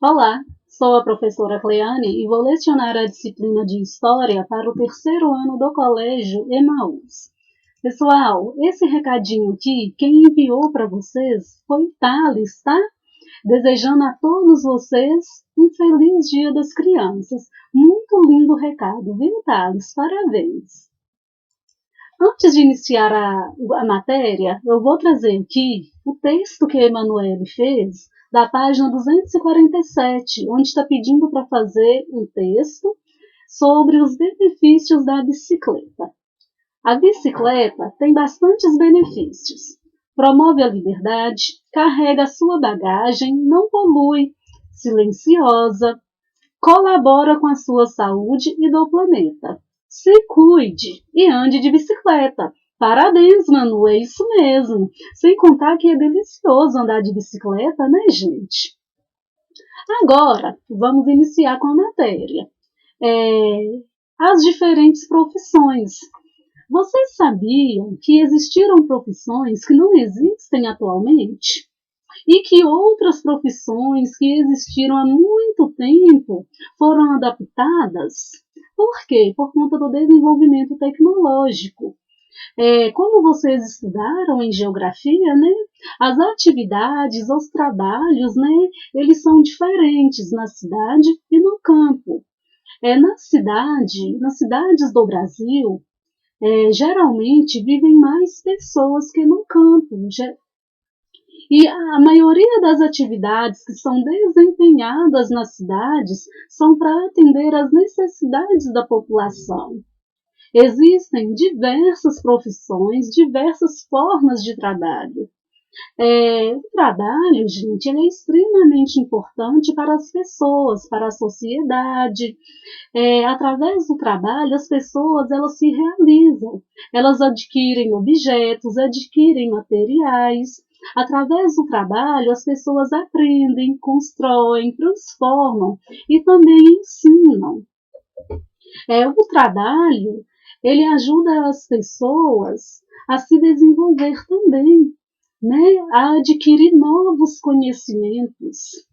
Olá, sou a professora Cleane e vou lecionar a disciplina de História para o terceiro ano do Colégio Emaús. Pessoal, esse recadinho aqui, quem enviou para vocês foi o Thales, tá? Desejando a todos vocês um feliz Dia das Crianças. Muito lindo recado, viu, Thales? Parabéns! Antes de iniciar a matéria, eu vou trazer aqui o texto que a Emanuele fez, da página 247, onde está pedindo para fazer um texto sobre os benefícios da bicicleta. A bicicleta tem bastantes benefícios. Promove a liberdade, carrega a sua bagagem, não polui, silenciosa, colabora com a sua saúde e do planeta. Se cuide e ande de bicicleta. Parabéns, Manu, é isso mesmo. Sem contar que é delicioso andar de bicicleta, né, gente? Agora, vamos iniciar com a matéria. As diferentes profissões. Vocês sabiam que existiram profissões que não existem atualmente? E que outras profissões que existiram há muito tempo foram adaptadas? Por quê? Por conta do desenvolvimento tecnológico. Como vocês estudaram em geografia, né? As atividades, os trabalhos, né? Eles são diferentes na cidade e no campo. Nas cidades do Brasil, geralmente vivem mais pessoas que no campo. E a maioria das atividades que são desempenhadas nas cidades são para atender às necessidades da população. Existem diversas profissões, diversas formas de trabalho. O trabalho, gente, ele é extremamente importante para as pessoas, para a sociedade. Através do trabalho, as pessoas elas se realizam, elas adquirem objetos, adquirem materiais. Através do trabalho, as pessoas aprendem, constroem, transformam e também ensinam. O trabalho, ele ajuda as pessoas a se desenvolver também, né? A adquirir novos conhecimentos.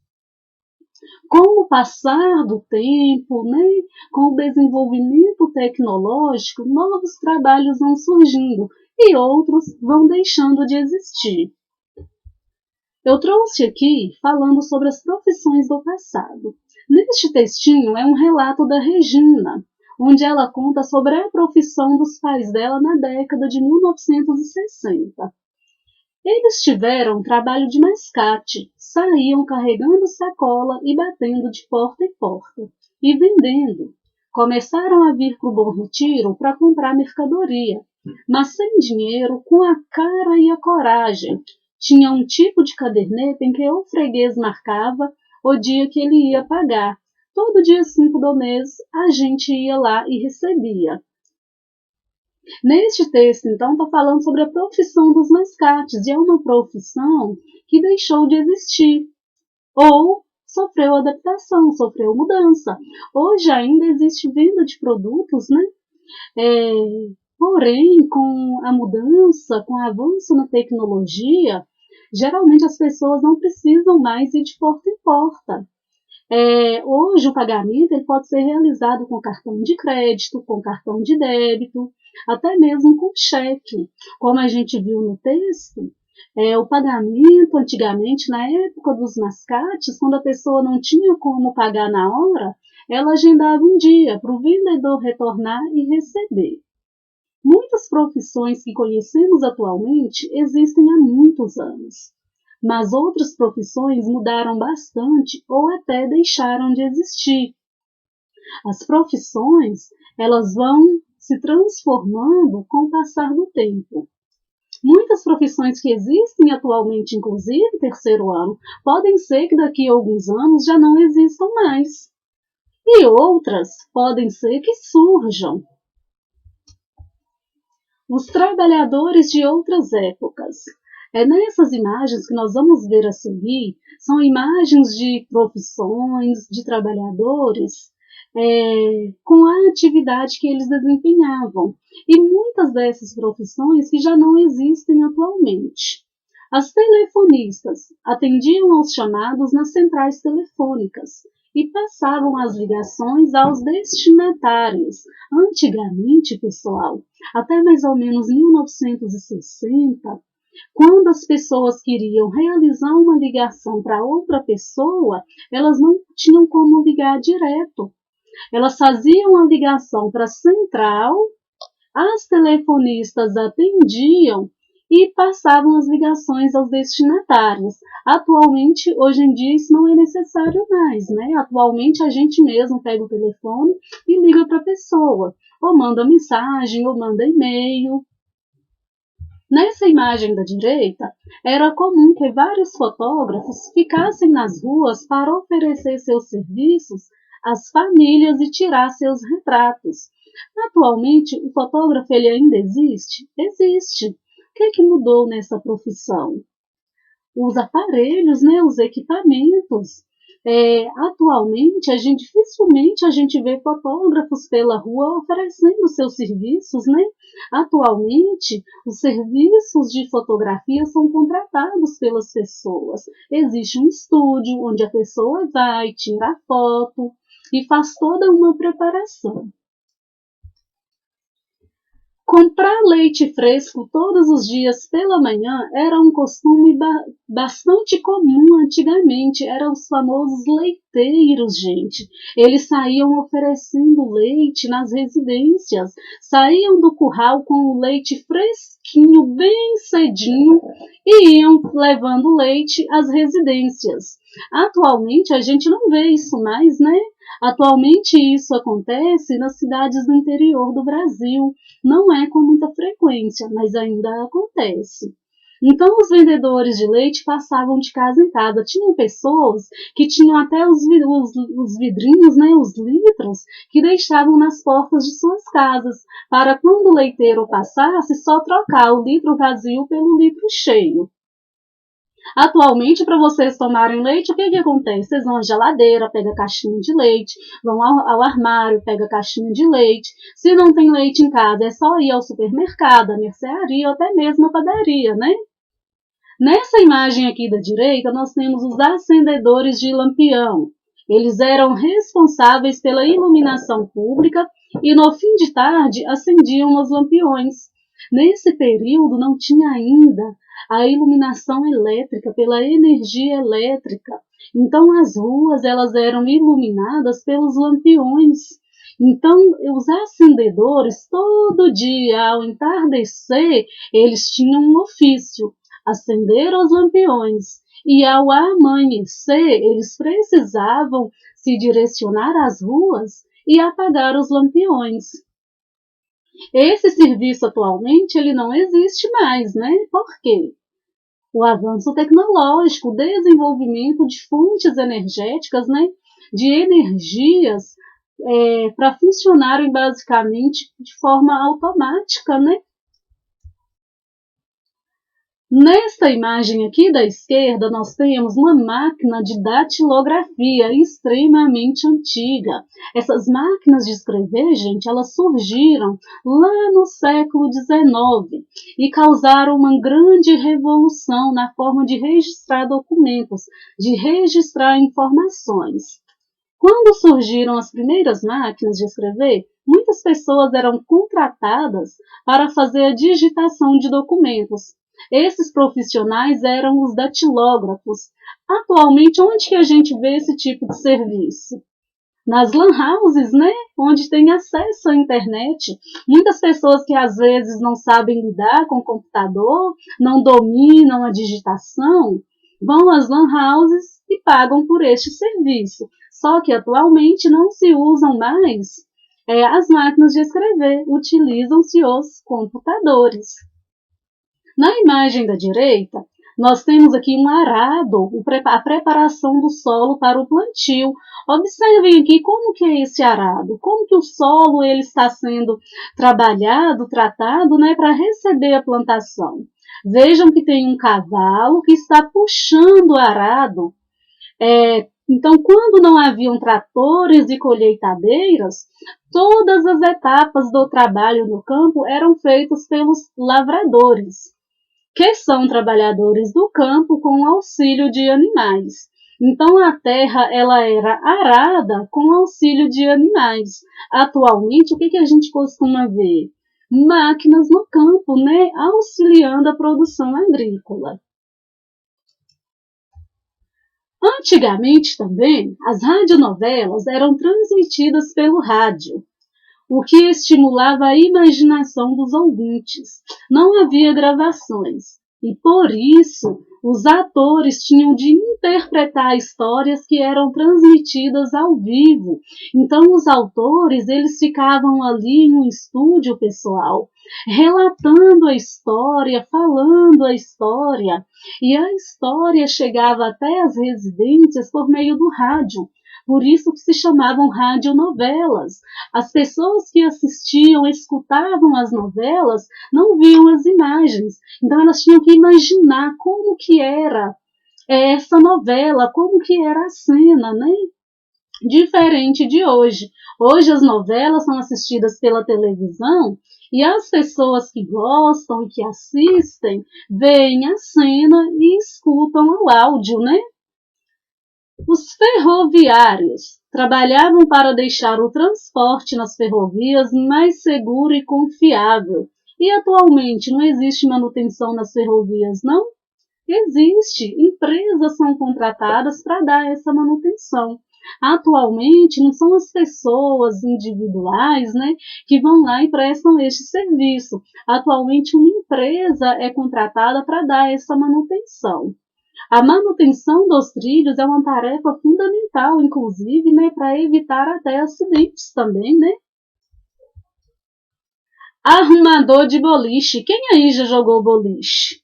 Com o passar do tempo, né? Com o desenvolvimento tecnológico, novos trabalhos vão surgindo e outros vão deixando de existir. Eu trouxe aqui falando sobre as profissões do passado. Neste textinho é um relato da Regina, onde ela conta sobre a profissão dos pais dela na década de 1960. Eles tiveram trabalho de mascate, saíam carregando sacola e batendo de porta em porta, e vendendo. Começaram a vir para o Bom Retiro para comprar mercadoria, mas sem dinheiro, com a cara e a coragem. Tinha um tipo de caderneta em que o freguês marcava o dia que ele ia pagar. Todo dia 5 do mês, a gente ia lá e recebia. Neste texto, então, está falando sobre a profissão dos mascates, e é uma profissão que deixou de existir, ou sofreu adaptação, sofreu mudança. Hoje ainda existe venda de produtos, né? Porém, com a mudança, com o avanço na tecnologia, geralmente as pessoas não precisam mais ir de porta em porta. Hoje o pagamento ele pode ser realizado com cartão de crédito, com cartão de débito, até mesmo com cheque. Como a gente viu no texto, o pagamento antigamente, na época dos mascates, quando a pessoa não tinha como pagar na hora, ela agendava um dia para o vendedor retornar e receber. Muitas profissões que conhecemos atualmente existem há muitos anos, mas outras profissões mudaram bastante ou até deixaram de existir. As profissões, elas vão se transformando com o passar do tempo. Muitas profissões que existem atualmente, inclusive terceiro ano, podem ser que daqui a alguns anos já não existam mais. E outras podem ser que surjam. Os trabalhadores de outras épocas. Nessas imagens que nós vamos ver a seguir, são imagens de profissões, de trabalhadores, com a atividade que eles desempenhavam. E muitas dessas profissões que já não existem atualmente. As telefonistas atendiam aos chamados nas centrais telefônicas e passavam as ligações aos destinatários. Antigamente, pessoal, até mais ou menos 1960, quando as pessoas queriam realizar uma ligação para outra pessoa, elas não tinham como ligar direto. Elas faziam a ligação para a central, as telefonistas atendiam e passavam as ligações aos destinatários. Atualmente, hoje em dia, isso não é necessário mais, né? Atualmente, a gente mesmo pega o telefone e liga para a pessoa, ou manda mensagem, ou manda e-mail. Nessa imagem da direita, era comum que vários fotógrafos ficassem nas ruas para oferecer seus serviços às famílias e tirar seus retratos. Atualmente, o fotógrafo ele ainda existe? Existe. O que mudou nessa profissão? Os aparelhos, né, os equipamentos. Atualmente, dificilmente a gente vê fotógrafos pela rua oferecendo seus serviços, né? Atualmente, os serviços de fotografia são contratados pelas pessoas. Existe um estúdio onde a pessoa vai, tira a foto e faz toda uma preparação. Comprar leite fresco todos os dias pela manhã era um costume bastante comum antigamente. Eram os famosos leiteiros, gente. Eles saíam oferecendo leite nas residências. Saíam do curral com o leite fresquinho, bem cedinho, e iam levando leite às residências. Atualmente a gente não vê isso mais, né? Atualmente isso acontece nas cidades do interior do Brasil. Não é com muita frequência, mas ainda acontece. Então, os vendedores de leite passavam de casa em casa. Tinham pessoas que tinham até os vidrinhos, né, os litros, que deixavam nas portas de suas casas, para quando o leiteiro passasse, só trocar o litro vazio pelo litro cheio. Atualmente, para vocês tomarem leite, o que acontece? Vocês vão à geladeira, pega a caixinha de leite, vão ao armário, pega a caixinha de leite. Se não tem leite em casa, é só ir ao supermercado, à mercearia ou até mesmo à padaria, né? Nessa imagem aqui da direita, nós temos os acendedores de lampião. Eles eram responsáveis pela iluminação pública e no fim de tarde acendiam os lampiões. Nesse período não tinha ainda a iluminação elétrica pela energia elétrica. Então as ruas elas eram iluminadas pelos lampiões. Então os acendedores todo dia ao entardecer eles tinham um ofício, acender os lampiões. E ao amanhecer eles precisavam se direcionar às ruas e apagar os lampiões. Esse serviço atualmente ele não existe mais, né? Por quê? O avanço tecnológico, o desenvolvimento de fontes energéticas, né? De energias para funcionarem basicamente de forma automática, né? Nesta imagem aqui da esquerda, nós temos uma máquina de datilografia extremamente antiga. Essas máquinas de escrever, gente, elas surgiram lá no século XIX e causaram uma grande revolução na forma de registrar documentos, de registrar informações. Quando surgiram as primeiras máquinas de escrever, muitas pessoas eram contratadas para fazer a digitação de documentos. Esses profissionais eram os datilógrafos. Atualmente, onde que a gente vê esse tipo de serviço? Nas lan houses, né? Onde tem acesso à internet. Muitas pessoas que às vezes não sabem lidar com o computador, não dominam a digitação, vão às lan houses e pagam por este serviço. Só que atualmente não se usam mais as máquinas de escrever, utilizam-se os computadores. Na imagem da direita, nós temos aqui um arado, a preparação do solo para o plantio. Observem aqui como que é esse arado, como que o solo ele está sendo trabalhado, tratado, né, para receber a plantação. Vejam que tem um cavalo que está puxando o arado. Então, quando não haviam tratores e colheitadeiras, todas as etapas do trabalho no campo eram feitas pelos lavradores. que são trabalhadores do campo com auxílio de animais. Então a terra ela era arada com auxílio de animais. Atualmente, o que a gente costuma ver? Máquinas no campo, né, auxiliando a produção agrícola. Antigamente também, as radionovelas eram transmitidas pelo rádio, o que estimulava a imaginação dos ouvintes. Não havia gravações e, por isso, os atores tinham de interpretar histórias que eram transmitidas ao vivo. Então, os autores eles ficavam ali em um estúdio pessoal, relatando a história, falando a história, e a história chegava até as residências por meio do rádio. Por isso que se chamavam radionovelas. As pessoas que assistiam, escutavam as novelas, não viam as imagens. Então elas tinham que imaginar como que era essa novela, como que era a cena, né? Diferente de hoje. Hoje as novelas são assistidas pela televisão e as pessoas que gostam e que assistem veem a cena e escutam o áudio, né? Os ferroviários trabalhavam para deixar o transporte nas ferrovias mais seguro e confiável. E atualmente não existe manutenção nas ferrovias, não? Existe. Empresas são contratadas para dar essa manutenção. Atualmente não são as pessoas individuais, né, que vão lá e prestam este serviço. Atualmente uma empresa é contratada para dar essa manutenção. A manutenção dos trilhos é uma tarefa fundamental, inclusive, né, para evitar até acidentes também, né? Arrumador de boliche. Quem aí já jogou boliche?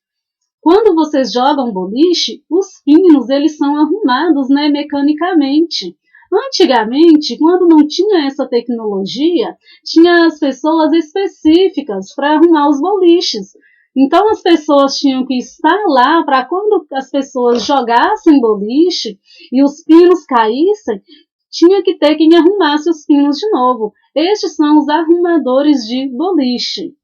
Quando vocês jogam boliche, os pinos eles são arrumados, né, mecanicamente. Antigamente, quando não tinha essa tecnologia, tinha as pessoas específicas para arrumar os boliches. Então as pessoas tinham que estar lá para quando as pessoas jogassem boliche e os pinos caíssem, tinha que ter quem arrumasse os pinos de novo. Estes são os arrumadores de boliche.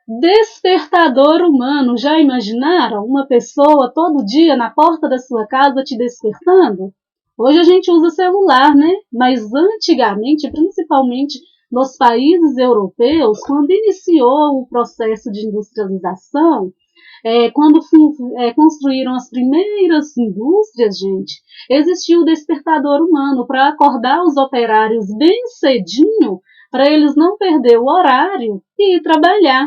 Despertador humano. Já imaginaram uma pessoa todo dia na porta da sua casa te despertando? Hoje a gente usa celular, né? Mas antigamente, principalmente nos países europeus, quando iniciou o processo de industrialização, quando construíram as primeiras indústrias, gente, existiu o despertador humano para acordar os operários bem cedinho, para eles não perder o horário e ir trabalhar.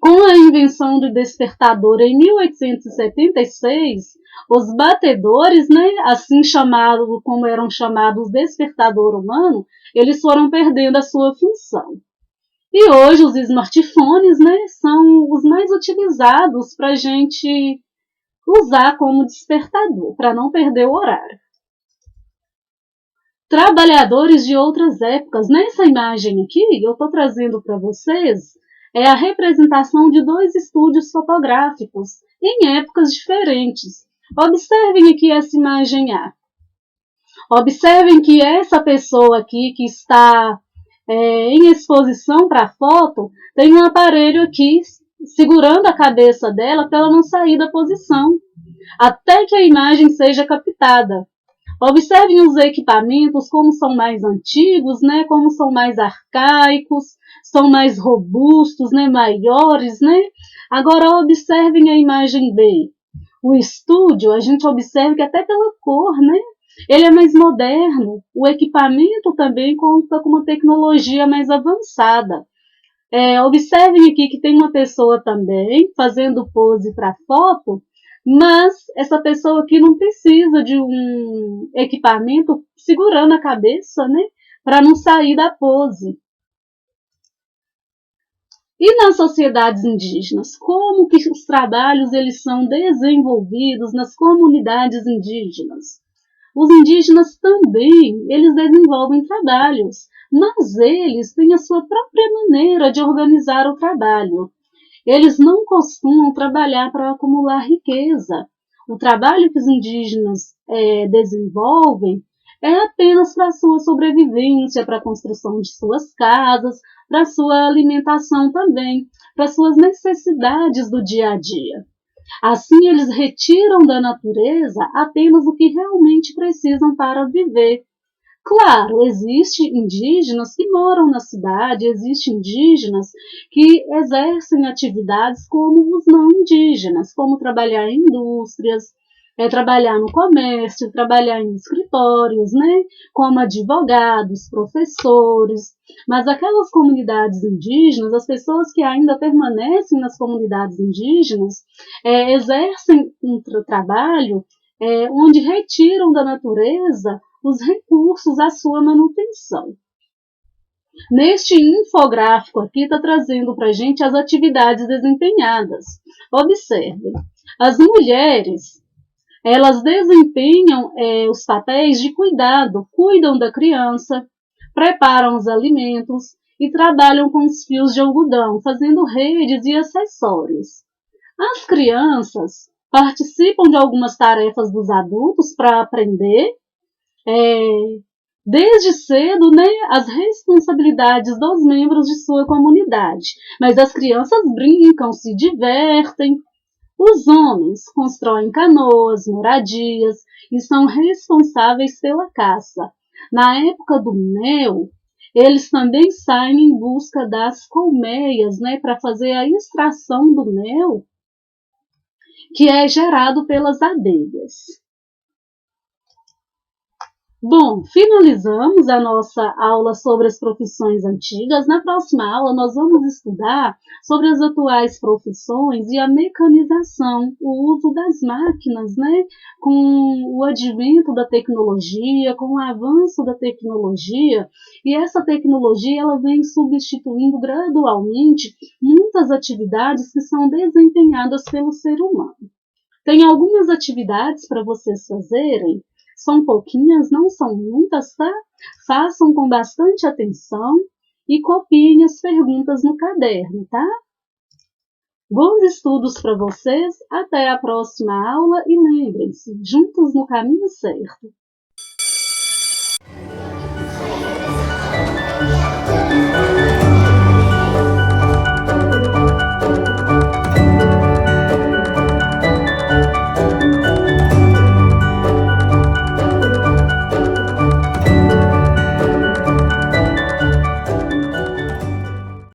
Com a invenção do despertador em 1876, os batedores, né, assim chamados, como eram chamados despertador humano, eles foram perdendo a sua função. E hoje os smartphones, né, são os mais utilizados para a gente usar como despertador, para não perder o horário. Trabalhadores de outras épocas. Nessa imagem aqui, eu estou trazendo para vocês a representação de dois estúdios fotográficos em épocas diferentes. Observem aqui essa imagem A. Observem que essa pessoa aqui que está em exposição para a foto tem um aparelho aqui segurando a cabeça dela para ela não sair da posição, até que a imagem seja captada. Observem os equipamentos, como são mais antigos, né? Como são mais arcaicos, são mais robustos, né? Maiores, né? Agora observem a imagem B. O estúdio, a gente observa que até pela cor, né? Ele é mais moderno. O equipamento também conta com uma tecnologia mais avançada. Observem aqui que tem uma pessoa também fazendo pose para foto, mas essa pessoa aqui não precisa de um equipamento segurando a cabeça, né, para não sair da pose. E nas sociedades indígenas, como que os trabalhos eles são desenvolvidos nas comunidades indígenas? Os indígenas também, eles desenvolvem trabalhos, mas eles têm a sua própria maneira de organizar o trabalho. Eles não costumam trabalhar para acumular riqueza. O trabalho que os indígenas desenvolvem é apenas para a sua sobrevivência, para a construção de suas casas, para a sua alimentação também. para suas necessidades do dia a dia. Assim, eles retiram da natureza apenas o que realmente precisam para viver. Claro, existem indígenas que moram na cidade, existem indígenas que exercem atividades como os não indígenas, como trabalhar em indústrias, trabalhar no comércio, trabalhar em escritórios, né, como advogados, professores. Mas aquelas comunidades indígenas, as pessoas que ainda permanecem nas comunidades indígenas, exercem um trabalho onde retiram da natureza os recursos à sua manutenção. Neste infográfico aqui está trazendo para a gente as atividades desempenhadas. Observem, as mulheres, elas desempenham os papéis de cuidado, cuidam da criança, preparam os alimentos e trabalham com os fios de algodão, fazendo redes e acessórios. As crianças participam de algumas tarefas dos adultos para aprender, desde cedo, né, as responsabilidades dos membros de sua comunidade. Mas as crianças brincam, se divertem. Os homens constroem canoas, moradias e são responsáveis pela caça. Na época do mel, eles também saem em busca das colmeias, né, para fazer a extração do mel que é gerado pelas abelhas. Bom, finalizamos a nossa aula sobre as profissões antigas. Na próxima aula, nós vamos estudar sobre as atuais profissões e a mecanização, o uso das máquinas, né? Com o advento da tecnologia, com o avanço da tecnologia, e essa tecnologia ela vem substituindo gradualmente muitas atividades que são desempenhadas pelo ser humano. Tem algumas atividades para vocês fazerem. São pouquinhas, não são muitas, tá? Façam com bastante atenção e copiem as perguntas no caderno, tá? Bons estudos para vocês, até a próxima aula e lembrem-se, juntos no caminho certo.